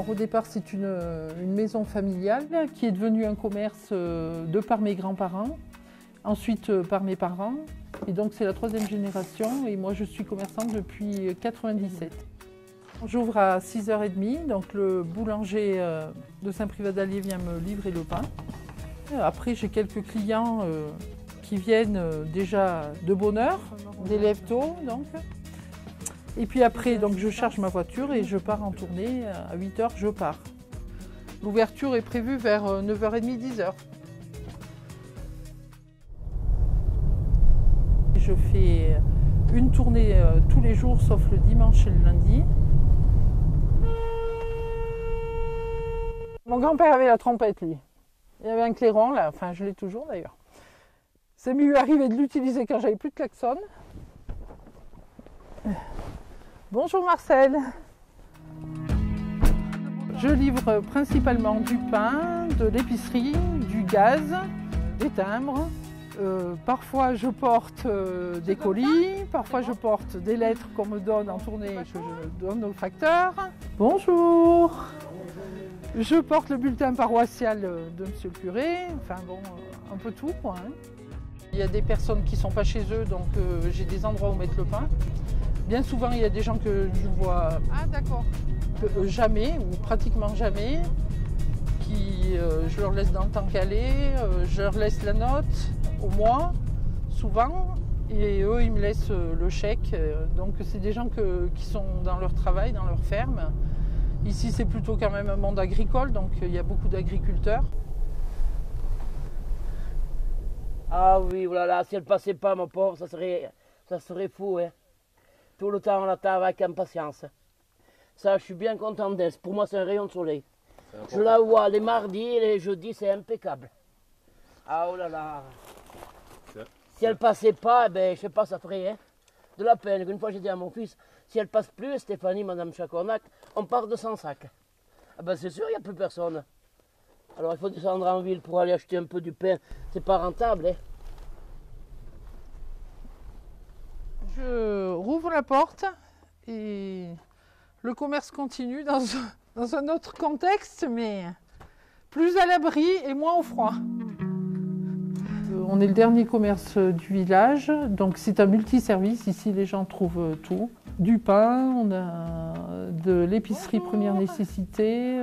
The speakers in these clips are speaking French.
Alors au départ c'est une maison familiale qui est devenue un commerce de par mes grands-parents, ensuite par mes parents. Et donc c'est la troisième génération et moi je suis commerçante depuis 1997. J'ouvre à 6h30, donc le boulanger de Saint-Privat-d'Allier vient me livrer le pain. Après j'ai quelques clients qui viennent déjà de bonne heure, des lève-tôt donc. Et puis après donc, je charge ma voiture et je pars en tournée, à 8h je pars. L'ouverture est prévue vers 9h30, 10h. Je fais une tournée tous les jours sauf le dimanche et le lundi. Mon grand-père avait la trompette lui. Il y avait un clairon là, enfin je l'ai toujours d'ailleurs. C'est mieux arrivé de l'utiliser quand j'avais plus de klaxon. Bonjour Marcel. Je livre principalement du pain, de l'épicerie, du gaz, des timbres. Parfois je porte des colis, parfois je porte des lettres qu'on me donne en tournée et que je donne au facteur. Bonjour. Je porte le bulletin paroissial de monsieur le curé, enfin bon, un peu tout quoi. Hein. Il y a des personnes qui ne sont pas chez eux, donc j'ai des endroits où mettre le pain. Bien souvent, il y a des gens que je vois jamais ou pratiquement jamais, qui je leur laisse dans le temps calé, je leur laisse la note au mois, souvent, et eux, ils me laissent le chèque. Donc c'est des gens qui sont dans leur travail, dans leur ferme. Ici, c'est plutôt quand même un monde agricole, donc il y a beaucoup d'agriculteurs. Ah oui, voilà, si elle passait pas, mon pauvre, ça serait fou, hein. Tout le temps, on l'attend avec impatience. Ça, je suis bien content d'elle. Pour moi, c'est un rayon de soleil. Je la vois les mardis et les jeudis, c'est impeccable. Ah oh là là. Si elle passait pas, ben, je sais pas, ça ferait hein, de la peine. Une fois, j'ai dit à mon fils, si elle passe plus, Stéphanie, Madame Chacornac, on part de 100 sacs. Ah ben, c'est sûr, il n'y a plus personne. Alors, il faut descendre en ville pour aller acheter un peu du pain. C'est pas rentable, hein. Je rouvre la porte et le commerce continue dans un autre contexte, mais plus à l'abri et moins au froid. On est le dernier commerce du village, donc c'est un multiservice. Ici, les gens trouvent tout. Du pain, on a de l'épicerie première nécessité,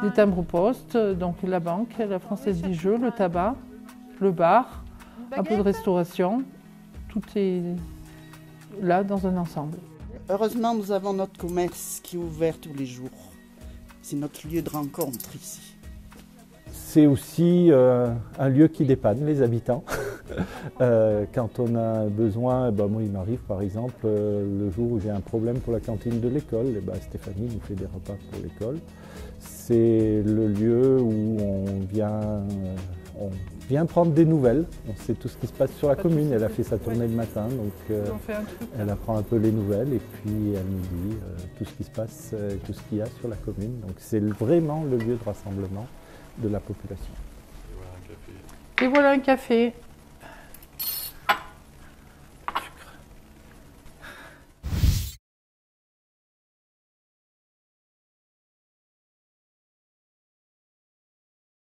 des timbres poste, donc la banque, la Française des Jeux, le tabac, le bar, un peu de restauration. Tout est là dans un ensemble. Heureusement, nous avons notre commerce qui est ouvert tous les jours. C'est notre lieu de rencontre ici. C'est aussi un lieu qui dépanne les habitants. Quand on a besoin, moi il m'arrive par exemple le jour où j'ai un problème pour la cantine de l'école, Stéphanie nous fait des repas pour l'école. C'est le lieu où on vient prendre des nouvelles. On sait tout ce qui se passe sur la commune. Elle a fait sa tournée le matin, donc elle apprend un peu les nouvelles et puis elle nous dit tout ce qui se passe, tout ce qu'il y a sur la commune. Donc c'est vraiment le lieu de rassemblement de la population. Et voilà un café.